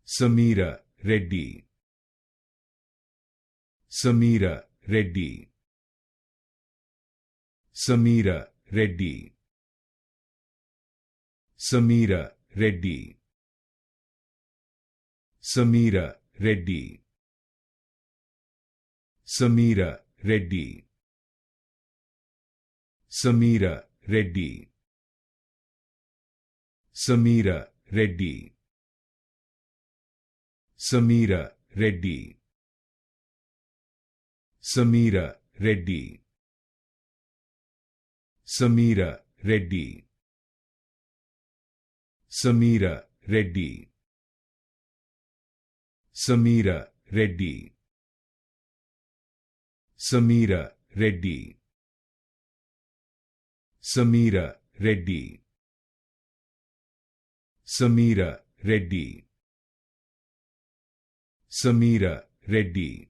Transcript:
Sameera Reddy, Sameera Reddy, Sameera Reddy, Sameera Reddy, Sameera Reddy, Sameera Reddy, Sameera Reddy, Sameera Reddy, Sameera Reddy, Sameera Reddy, Sameera Reddy, Sameera Reddy, Sameera Reddy, Sameera Reddy, Sameera Reddy, Sameera Reddy, Sameera Reddy,